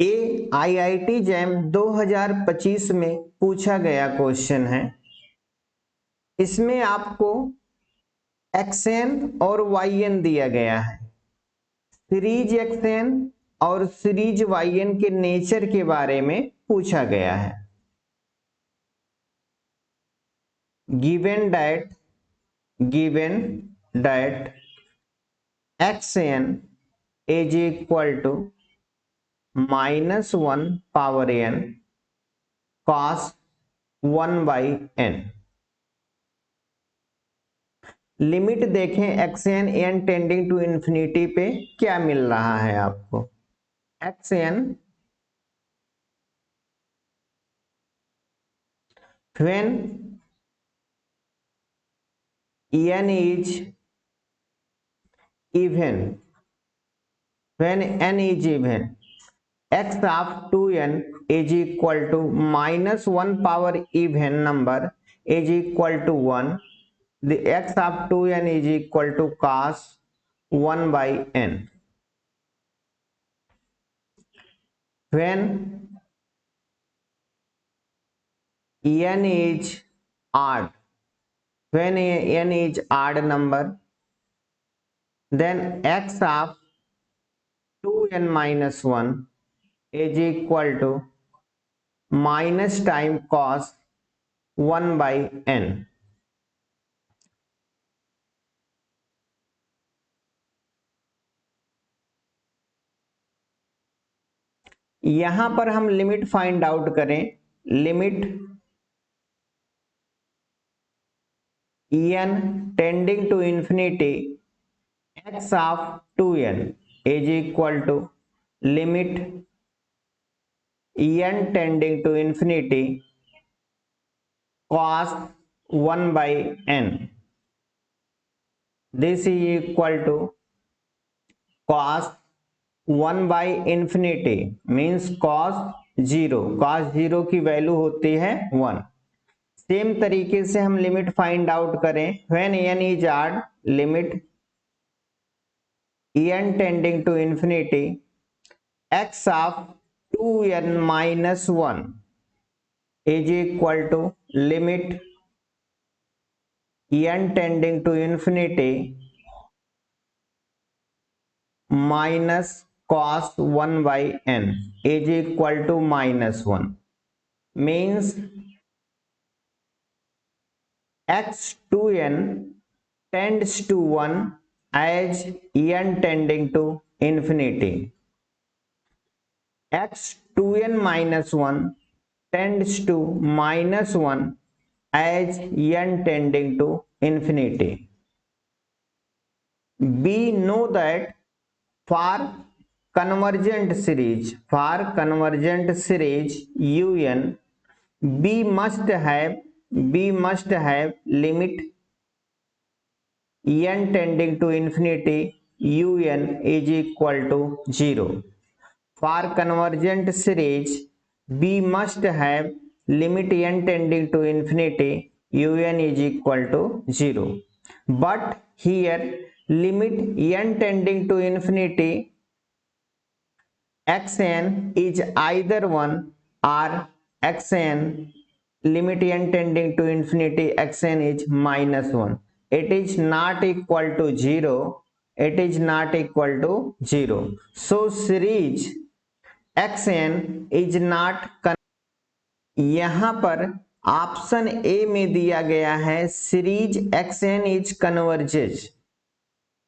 ये IIT jam 2025 में पूछा गया क्वेश्चन है। इसमें आपको xn और yn दिया गया है। सीरीज xn और सीरीज yn के नेचर के बारे में पूछा गया है। Given that xn is equal to -1 power n cos 1 by n। Limit देखें xn n tending to infinity पे क्या मिल रहा है आपको। xn when n is even, when n is even, x of 2n is equal to -1 power even number is equal to 1, the x of 2n is equal to cos 1 by n। when n is odd, when n is odd number, then x of 2n minus 1 is equal to minus time cos 1 by n। यहां पर हम limit find out करें। Limit en tending to infinity x of 2n is equal to limit en tending to infinity cos 1 by n। this is equal to cos 1 by infinity means cos 0। cos 0 की value होती है 1। Same तरीके से हम limit find out करें। When n is odd, limit en tending to infinity x of 2n minus 1 is equal to limit n tending to infinity minus cos 1 by n is equal to -1 means x2n tends to 1 as n tending to infinity, x2n minus 1 tends to -1 as n tending to infinity। we know that for convergent series un b must have limit n tending to infinity un is equal to 0। for convergent series b must have limit n tending to infinity un is equal to 0, but here limit n tending to infinity xn is either 1 or xn limit n tending to infinity xn is -1। it is not equal to 0, it is not equal to 0, so series xn is not। यहां पर option A में दिया गया है series xn is converges.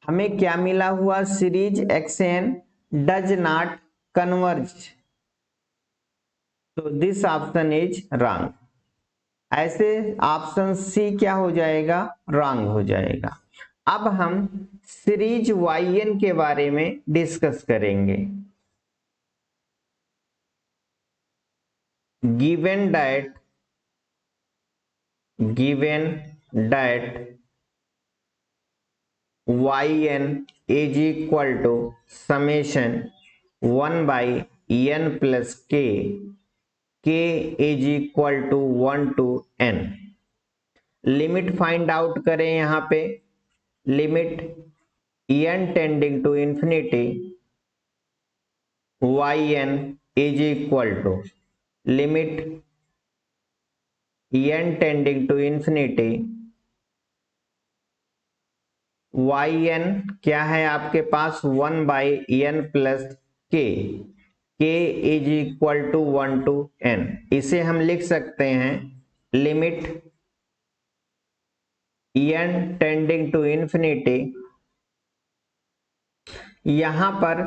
हमें क्या मिला हुआ, series xn does not converge, तो दिस ऑप्शन इज रॉन्ग। ऐसे ऑप्शन सी क्या हो जाएगा, रॉन्ग हो जाएगा। अब हम सीरीज yn के बारे में डिस्कस करेंगे। Given that yn is equal to summation 1 by n plus k is equal to 1 to n। Limit find out करें। यहां पे limit n tending to infinity yn is equal to limit n tending to infinity yn क्या है आपके पास 1/n plus k is equal to 1 to n। इसे हम लिख सकते हैं limit n tending to infinity, यहां पर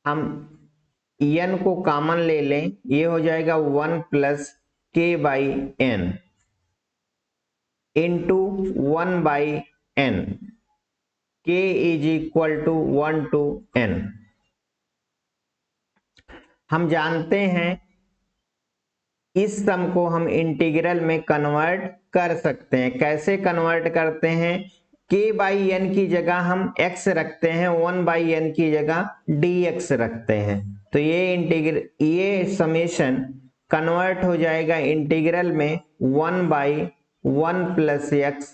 हम n को कॉमन ले लें, ये हो जाएगा 1 plus k/n into 1/n, k is equal to 1 to n। हम जानते हैं इस सम को हम इंटीग्रल में कन्वर्ट कर सकते हैं। कैसे कन्वर्ट करते हैं? k/n की जगह हम x रखते हैं, 1/n की जगह dx रखते हैं, तो ये समेशन कन्वर्ट हो जाएगा इंटीग्रल में 1/1 प्लस x।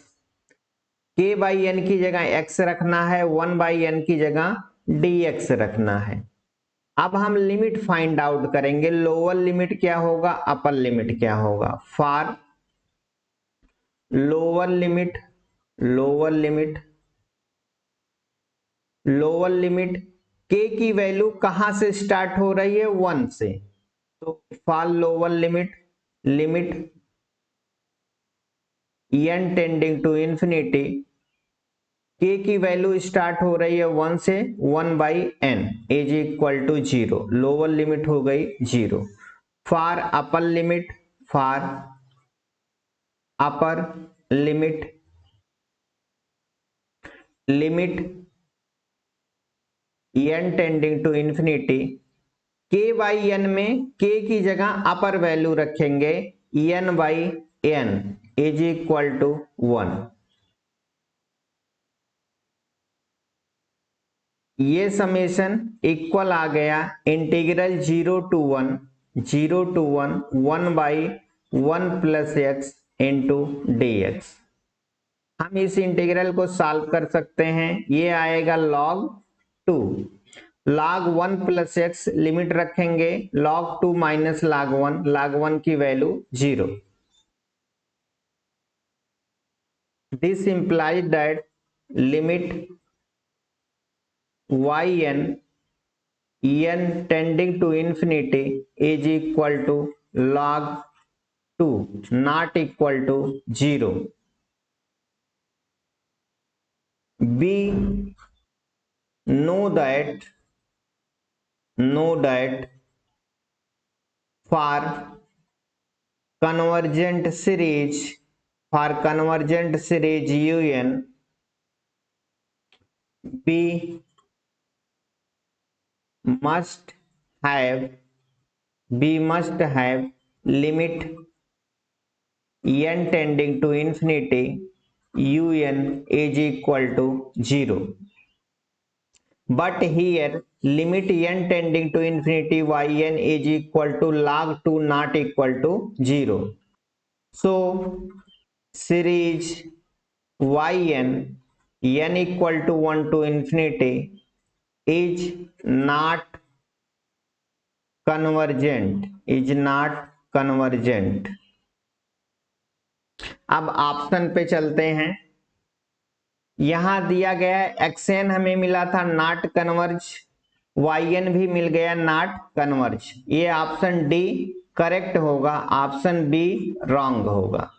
k/n की जगह x रखना है, 1/n की जगह dx रखना है। अब हम लिमिट फाइंड आउट करेंगे। लोअर लिमिट क्या होगा, अपर लिमिट क्या होगा। फॉर लोअर लिमिट k की वैल्यू कहां से स्टार्ट हो रही है, 1 से, तो for lower limit n tending to infinity, k की वैल्यू स्टार्ट हो रही है 1 से, 1/n is equal to 0। Lower limit हो गई 0। For upper limit n tending to infinity, k/n में k की जगह अपर वैल्यू रखेंगे n/n इज इक्वल टू 1। ये समेशन इक्वल आ गया integral 0 to 1 1/1 plus x into dx। हम इस इंटीग्रल को सॉल्व कर सकते हैं। ये आएगा log 2, log 1 प्लस x लिमिट रखेंगे, log 2 माइनस log 1 की value 0। This implies that limit yn n tending to infinity is equal to log 2 not equal to 0। We know that for convergent series un, we must have limit n tending to infinity un is equal to 0, but here limit n tending to infinity yn is equal to log 2 not equal to 0. So series yn n equal to 1 to infinity is not convergent, अब option पे चलते हैं। यहां दिया गया xn हमें मिला था नॉट कन्वर्ज, yn भी मिल गया नॉट कन्वर्ज। ये ऑप्शन डी करेक्ट होगा, ऑप्शन बी रॉन्ग होगा।